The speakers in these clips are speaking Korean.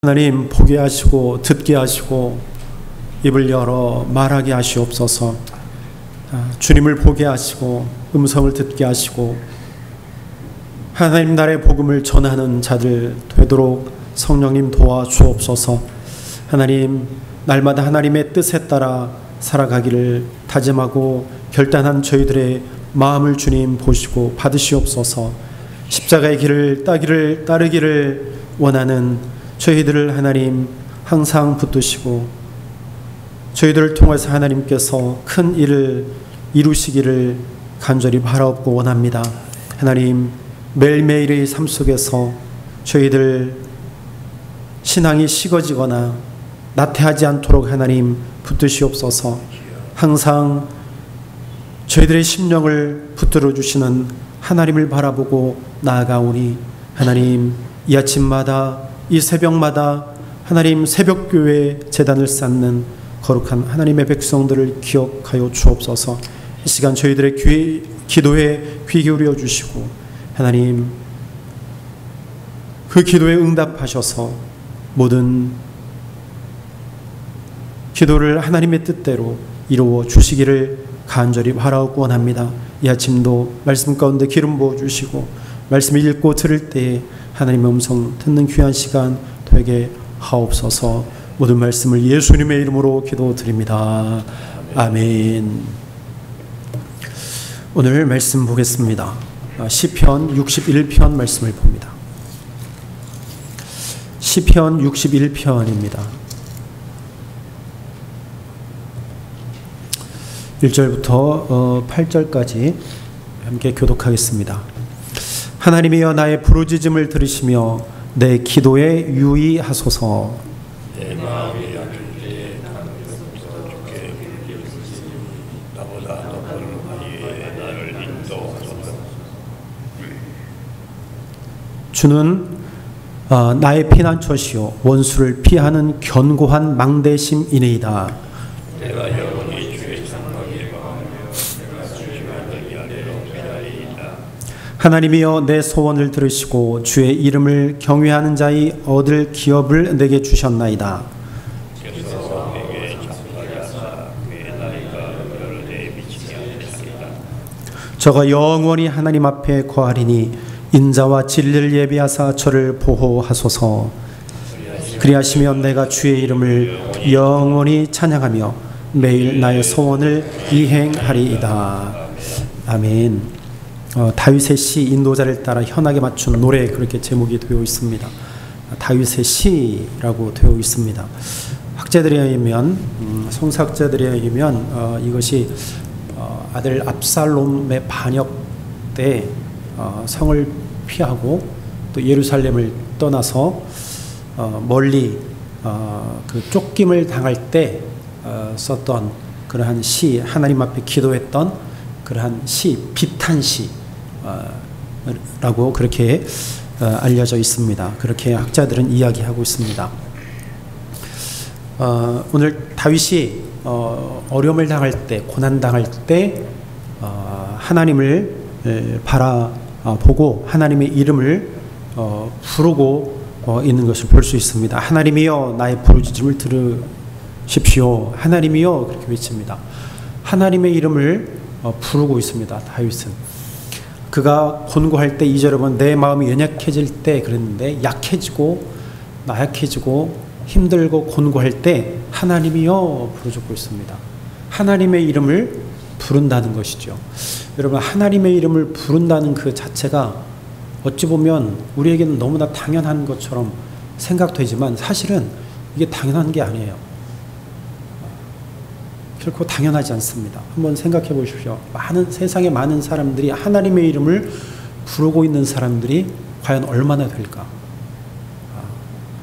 하나님 보게 하시고 듣게 하시고 입을 열어 말하게 하시옵소서. 주님을 보게 하시고 음성을 듣게 하시고 하나님 나라의 복음을 전하는 자들 되도록 성령님 도와주옵소서. 하나님 날마다 하나님의 뜻에 따라 살아가기를 다짐하고 결단한 저희들의 마음을 주님 보시고 받으시옵소서. 십자가의 길을 따르기를 원하는 저희들을 하나님 항상 붙드시고 저희들을 통해서 하나님께서 큰 일을 이루시기를 간절히 바라옵고 원합니다. 하나님 매일매일의 삶 속에서 저희들 신앙이 식어지거나 나태하지 않도록 하나님 붙드시옵소서. 항상 저희들의 심령을 붙들어 주시는 하나님을 바라보고 나아가오니 하나님 이 아침마다 이 새벽마다 하나님 새벽교회 제단을 쌓는 거룩한 하나님의 백성들을 기억하여 주옵소서. 이 시간 저희들의 기도에 귀 기울여 주시고 하나님 그 기도에 응답하셔서 모든 기도를 하나님의 뜻대로 이루어 주시기를 간절히 바라옵고 원합니다. 이 아침도 말씀 가운데 기름 부어 주시고 말씀을 읽고 들을 때에 하나님의 음성 듣는 귀한 시간 되게 하옵소서. 모든 말씀을 예수님의 이름으로 기도드립니다. 아멘. 오늘 말씀 보겠습니다. 시편 61편 말씀을 봅니다. 시편 61편입니다. 1절부터 8절까지 함께 교독하겠습니다. 하나님이여 나의 부르짖음을 들으시며 내 기도에 유의하소서. 내 마음이 약할 때에 주께 나보다 높은 하위에 나를 인도하소서. 주는 나의 피난처시요 원수를 피하는 견고한 망대심이니이다. 내가 영원히 주의 창밖에 거하며 내가 주의 하늘 아래로 피하리이다. 하나님이여 내 소원을 들으시고 주의 이름을 경외하는 자의 얻을 기업을 내게 주셨나이다. 그래서 내게 창밖에 하사 그의 나이가 별에 미치지 않겠습니다. 저가 영원히 하나님 앞에 거하리니 인자와 진리를 예비하사 저를 보호하소서. 그리하시면 내가 주의 이름을 영원히 찬양하며 매일 나의 소원을 이행하리이다. 아멘. 다윗의 시 인도자를 따라 현악에 맞춘 노래, 그렇게 제목이 되어 있습니다. 다윗의 시라고 되어 있습니다. 학자들에 의하면 성서학자들에 의하면 이것이 아들 압살롬의 반역 때 성을 피하고 또 예루살렘을 떠나서 멀리 그 쫓김을 당할 때 썼던 그러한 시, 하나님 앞에 기도했던 그러한 시, 비탄 시라고 그렇게 알려져 있습니다. 그렇게 학자들은 이야기하고 있습니다. 오늘 다윗이 어려움을 당할 때, 고난 당할 때 하나님을 바라보고 하나님의 이름을 부르고 있는 것을 볼 수 있습니다. 하나님이여 나의 부르짖음을 들으십시오. 하나님이여, 그렇게 외칩니다. 하나님의 이름을 부르고 있습니다. 다윗은 그가 곤고할 때 2절에 보면 내 마음이 연약해질 때 그랬는데 약해지고 나약해지고 힘들고 곤고할 때 하나님이여 부르짖고 있습니다. 하나님의 이름을 부른다는 것이죠. 여러분, 하나님의 이름을 부른다는 그 자체가 어찌 보면 우리에게는 너무나 당연한 것처럼 생각되지만 사실은 이게 당연한 게 아니에요. 결코 당연하지 않습니다. 한번 생각해 보십시오. 세상에 많은 사람들이 하나님의 이름을 부르고 있는 사람들이 과연 얼마나 될까?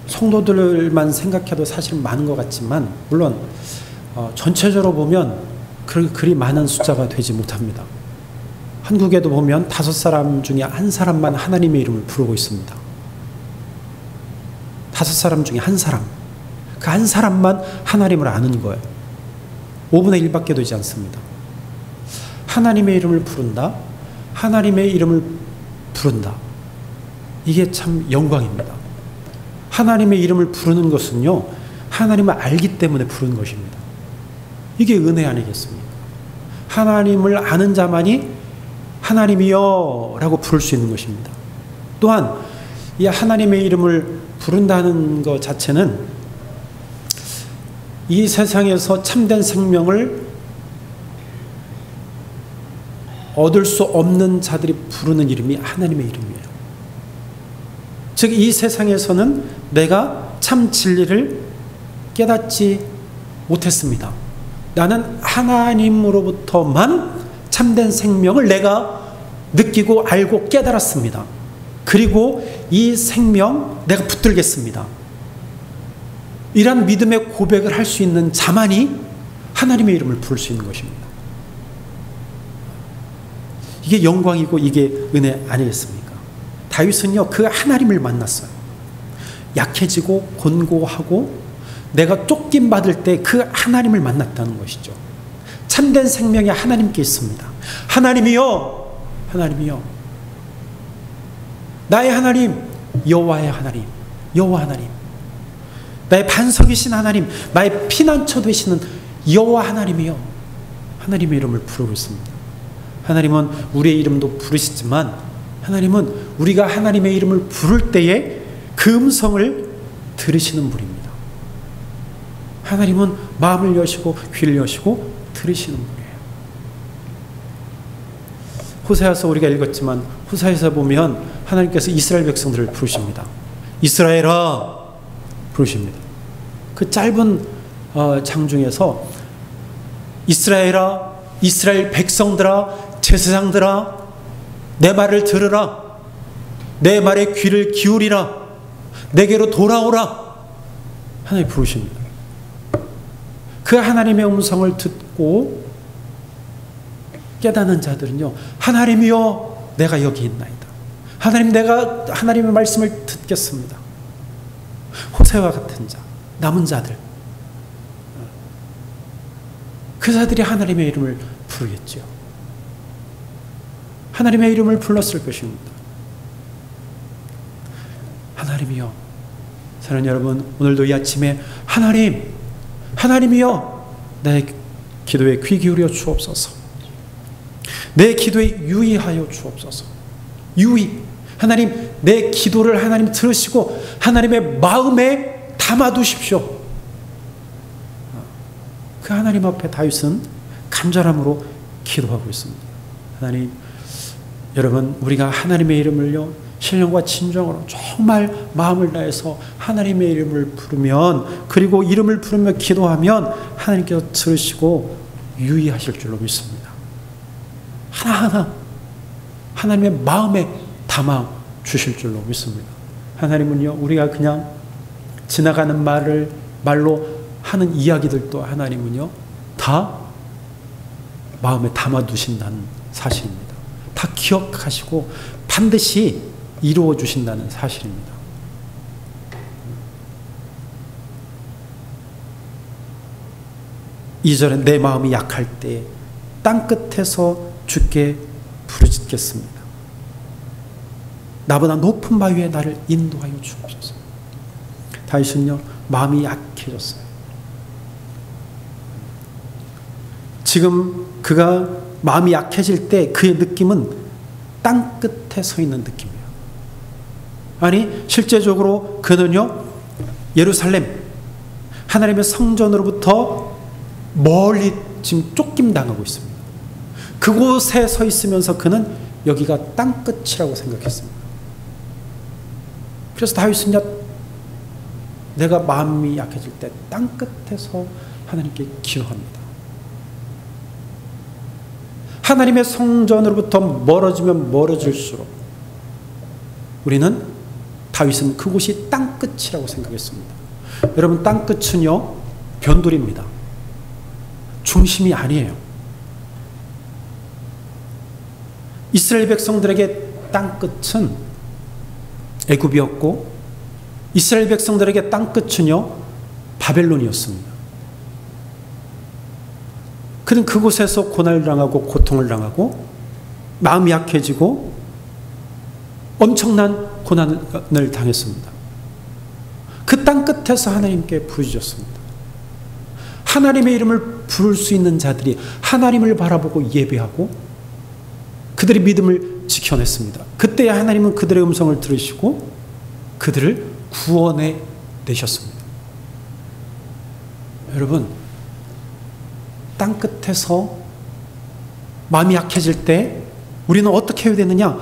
성도들만 생각해도 사실 많은 것 같지만 물론 전체적으로 보면 그리 많은 숫자가 되지 못합니다. 한국에도 보면 5사람 중에 1사람만 하나님의 이름을 부르고 있습니다. 5사람 중에 1사람. 그 1사람만 하나님을 아는 거예요. 5분의 1밖에 되지 않습니다. 하나님의 이름을 부른다. 하나님의 이름을 부른다. 이게 참 영광입니다. 하나님의 이름을 부르는 것은요, 하나님을 알기 때문에 부르는 것입니다. 이게 은혜 아니겠습니까? 하나님을 아는 자만이 하나님이여 라고 부를 수 있는 것입니다. 또한 이 하나님의 이름을 부른다는 것 자체는 이 세상에서 참된 생명을 얻을 수 없는 자들이 부르는 이름이 하나님의 이름이에요. 즉 이 세상에서는 내가 참 진리를 깨닫지 못했습니다. 나는 하나님으로부터만 참된 생명을 내가 느끼고 알고 깨달았습니다. 그리고 이 생명 내가 붙들겠습니다. 이런 믿음의 고백을 할 수 있는 자만이 하나님의 이름을 부를 수 있는 것입니다. 이게 영광이고 이게 은혜 아니겠습니까? 다윗은요, 그 하나님을 만났어요. 약해지고 곤고하고 내가 쫓김받을 때 그 하나님을 만났다는 것이죠. 참된 생명이 하나님께 있습니다. 하나님이여, 하나님이여, 나의 하나님, 여호와의 하나님, 여호와 하나님, 나의 반석이신 하나님, 나의 피난처 되시는 여호와 하나님이여, 하나님의 이름을 부르고 있습니다. 하나님은 우리의 이름도 부르시지만 하나님은 우리가 하나님의 이름을 부를 때에 그 음성을 들으시는 분입니다. 하나님은 마음을 여시고 귀를 여시고 들으시는 분이에요. 호세아서 우리가 읽었지만 호세아서 보면 하나님께서 이스라엘 백성들을 부르십니다. 이스라엘아 부르십니다. 그 짧은 장 중에서 이스라엘아, 이스라엘 백성들아, 제사장들아, 내 말을 들으라, 내 말에 귀를 기울이라, 내게로 돌아오라, 하나님 부르십니다. 그 하나님의 음성을 듣고 깨닫는 자들은요, 하나님이여 내가 여기 있나이다, 하나님 내가 하나님의 말씀을 듣겠습니다. 호세와 같은 자, 남은 자들, 그 자들이 하나님의 이름을 부르겠죠. 하나님의 이름을 불렀을 것입니다. 하나님이여, 사랑하는 여러분, 오늘도 이 아침에 하나님, 하나님이여 내 기도에 귀 기울여 주옵소서. 내 기도에 유의하여 주옵소서. 유의, 하나님 내 기도를 하나님 들으시고 하나님의 마음에 담아두십시오. 그 하나님 앞에 다윗은 간절함으로 기도하고 있습니다. 하나님, 여러분, 우리가 하나님의 이름을요 신령과 진정으로 정말 마음을 다해서 하나님의 이름을 부르면, 그리고 이름을 부르며 기도하면 하나님께서 들으시고 유의하실 줄로 믿습니다. 하나하나 하나님의 마음에 담아 주실 줄로 믿습니다. 하나님은요, 우리가 그냥 지나가는 말로 하는 이야기들도 하나님은요 다 마음에 담아 두신다는 사실입니다. 다 기억하시고 반드시 이루어 주신다는 사실입니다. 이절에 내 마음이 약할 때 땅끝에서 주께 부르짖겠습니다. 나보다 높은 바위에 나를 인도하여 주옵소서. 다윗은요 마음이 약해졌어요. 지금 그가 마음이 약해질 때 그의 느낌은 땅끝에 서 있는 느낌이에요. 아니, 실제적으로 그는요 예루살렘 하나님의 성전으로부터 멀리 지금 쫓김당하고 있습니다. 그곳에 서 있으면서 그는 여기가 땅끝이라고 생각했습니다. 그래서 다윗은요, 내가 마음이 약해질 때 땅끝에서 하나님께 기도합니다. 하나님의 성전으로부터 멀어지면 멀어질수록 우리는, 다윗은 그곳이 땅끝이라고 생각했습니다. 여러분, 땅끝은요 변두리입니다. 중심이 아니에요. 이스라엘 백성들에게 땅끝은 애굽이었고 이스라엘 백성들에게 땅끝은요 바벨론이었습니다. 그는 그곳에서 고난을 당하고 고통을 당하고 마음이 약해지고 엄청난 고난을 당했습니다. 그 땅 끝에서 하나님께 부르짖었습니다. 하나님의 이름을 부를 수 있는 자들이 하나님을 바라보고 예배하고 그들의 믿음을 지켜냈습니다. 그때 하나님은 그들의 음성을 들으시고 그들을 구원해 내셨습니다. 여러분, 땅 끝에서 마음이 약해질 때 우리는 어떻게 해야 되느냐?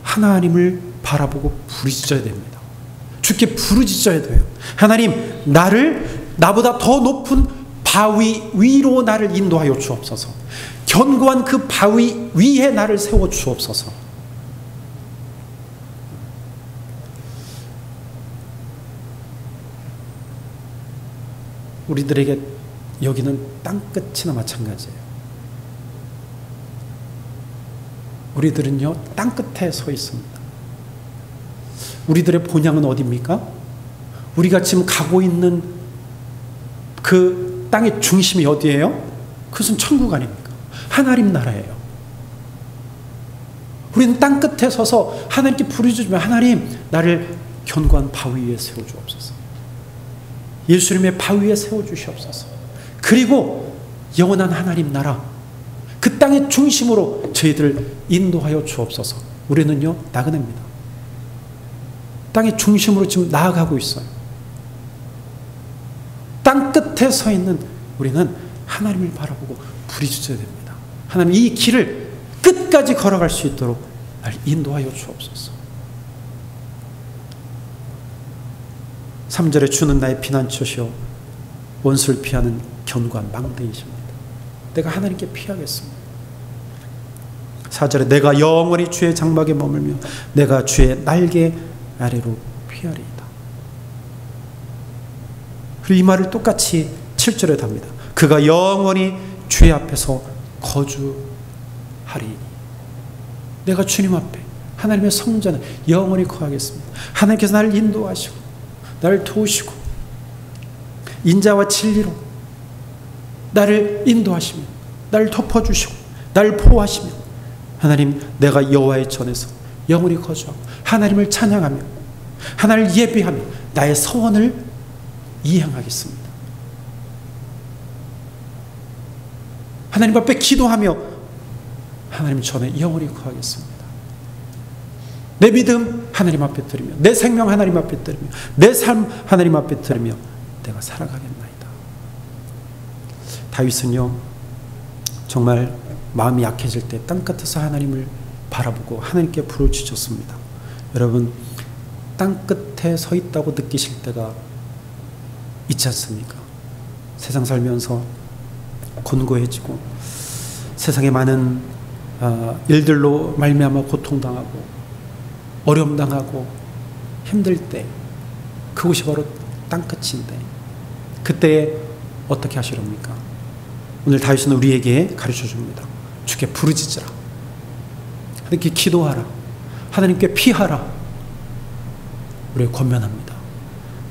하나님을 바라보고 부르짖어야 됩니다. 주께 부르짖어야 돼요. 하나님, 나보다 더 높은 바위 위로 나를 인도하여 주옵소서. 견고한 그 바위 위에 나를 세워 주옵소서. 우리들에게 여기는 땅끝이나 마찬가지예요. 우리들은요, 땅끝에 서 있습니다. 우리들의 본향은 어디입니까? 우리가 지금 가고 있는 그 땅의 중심이 어디예요? 그것은 천국 아닙니까? 하나님 나라예요. 우리는 땅끝에 서서 하나님께 부르짖으며 하나님, 나를 견고한 바위 위에 세워주옵소서. 예수님의 바위 위에 세워주시옵소서. 그리고 영원한 하나님 나라, 그 땅의 중심으로 저희들을 인도하여 주옵소서. 우리는요, 나그네입니다. 땅의 중심으로 지금 나아가고 있어요. 땅 끝에 서 있는 우리는 하나님을 바라보고 부르짖어야 됩니다. 하나님, 이 길을 끝까지 걸어갈 수 있도록 날 인도하여 주옵소서. 3절에 주는 나의 피난처시요 원수를 피하는 견고한 망대이십니다. 내가 하나님께 피하겠습니다. 4절에 내가 영원히 주의 장막에 머물며 내가 주의 날개 아래로 피하리이다. 그리고 이 말을 똑같이 7절에 답니다. 그가 영원히 주의 앞에서 거주하리니. 내가 주님 앞에 하나님의 성전에 영원히 거하겠습니다. 하나님께서 나를 인도하시고 나를 도우시고 인자와 진리로 나를 인도하시며 나를 덮어주시고 나를 보호하시며 하나님, 내가 여호와의 전에서 영원히 거주하고 하나님을 찬양하며 하나님을 예배하며 나의 서원을 이행하겠습니다. 하나님 앞에 기도하며 하나님 전에 영원히 거하겠습니다. 내 믿음 하나님 앞에 드리며 내 생명 하나님 앞에 드리며 내 삶 하나님 앞에 드리며 내가 살아가겠나이다. 다윗은요, 정말 마음이 약해질 때 땅끝에서 하나님을 바라보고 하나님께 부르짖었습니다. 여러분, 땅끝에 서 있다고 느끼실 때가 있지 않습니까? 세상 살면서 곤고해지고 세상에 많은 일들로 말미암아 고통당하고 어려움당하고 힘들 때 그곳이 바로 땅끝인데 그때 어떻게 하시렵니까? 오늘 다윗은 우리에게 가르쳐줍니다. 주께 부르짖으라. 하나님께 기도하라. 하나님께 피하라. 우리에게 권면합니다.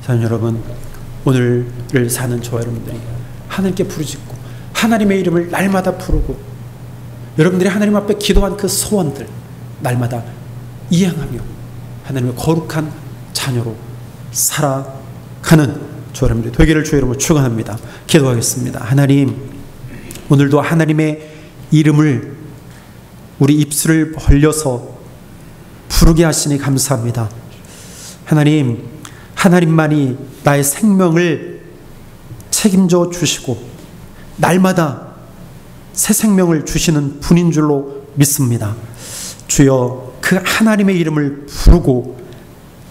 사랑하는 여러분, 오늘을 사는 저와 여러분들이 하나님께 부르짖고 하나님의 이름을 날마다 부르고 여러분들이 하나님 앞에 기도한 그 소원들 날마다 이행하며 하나님의 거룩한 자녀로 살아가는 저와 여러분들이 되기를 주의 이름으로 축원합니다. 기도하겠습니다. 하나님, 오늘도 하나님의 이름을 우리 입술을 벌려서 부르게 하시니 감사합니다. 하나님, 하나님만이 나의 생명을 책임져 주시고 날마다 새 생명을 주시는 분인 줄로 믿습니다. 주여, 그 하나님의 이름을 부르고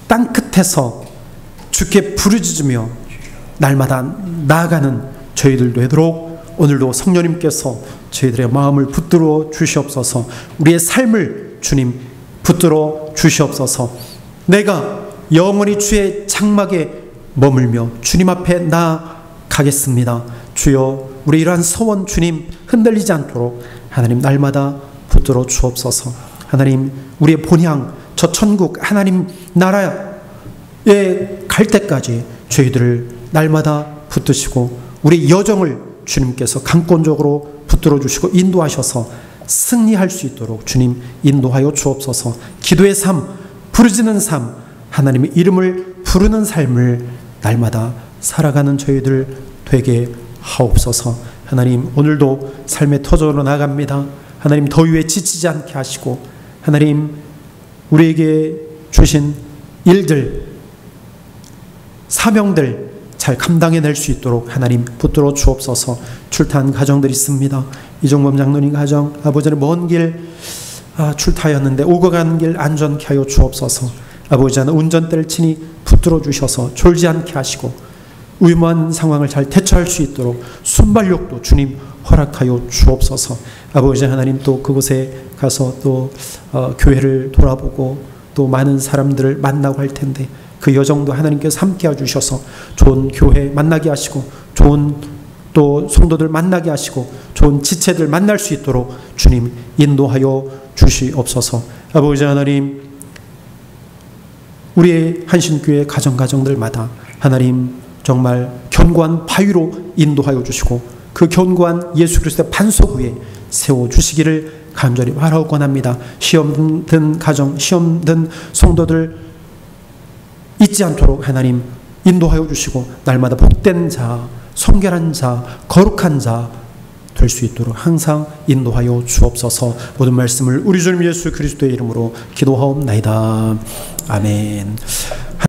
땅끝에서 주께 부르짖으며 날마다 나아가는 저희들도 되도록 오늘도 성령님께서 저희들의 마음을 붙들어 주시옵소서. 우리의 삶을 주님 붙들어 주시옵소서. 내가 영원히 주의 장막에 머물며 주님 앞에 나아가겠습니다. 주여, 우리 이러한 소원 주님 흔들리지 않도록 하나님 날마다 붙들어 주옵소서. 하나님, 우리의 본향 저 천국 하나님 나라에 갈 때까지 저희들을 날마다 붙드시고 우리 여정을 주님께서 강권적으로 붙들어 주시고 인도하셔서 승리할 수 있도록 주님 인도하여 주옵소서. 기도의 삶, 부르짖는 삶, 하나님의 이름을 부르는 삶을 날마다 살아가는 저희들 되게 하옵소서. 하나님, 오늘도 삶의 터전으로 나갑니다. 하나님, 더위에 지치지 않게 하시고, 하나님, 우리에게 주신 일들, 사명들 잘 감당해낼 수 있도록 하나님 붙들어 주옵소서. 출타한 가정들이 있습니다. 이종범 장로님 가정, 아버지는 먼 길 출타하였는데 오고 가는 길 안전케 하여 주옵소서. 아버지는 운전대를 친히 붙들어 주셔서 졸지 않게 하시고 위험한 상황을 잘 대처할 수 있도록 순발력도 주님 허락하여 주옵소서. 아버지 하나님, 또 그곳에 가서 또 교회를 돌아보고 또 많은 사람들을 만나고 할 텐데 그 여정도 하나님께서 함께 해주셔서 좋은 교회 만나게 하시고 좋은 또 성도들 만나게 하시고 좋은 지체들 만날 수 있도록 주님 인도하여 주시옵소서. 아버지 하나님, 우리의 한신교회 가정들마다 하나님 정말 견고한 바위로 인도하여 주시고 그 견고한 예수 그리스도의 반석 위에 세워주시기를 간절히 바라고 권합니다. 시험 든 가정, 시험 든 성도들 잊지 않도록 하나님 인도하여 주시고 날마다 복된 자, 성결한 자, 거룩한 자 될 수 있도록 항상 인도하여 주옵소서. 모든 말씀을 우리 주님 예수 그리스도의 이름으로 기도하옵나이다. 아멘.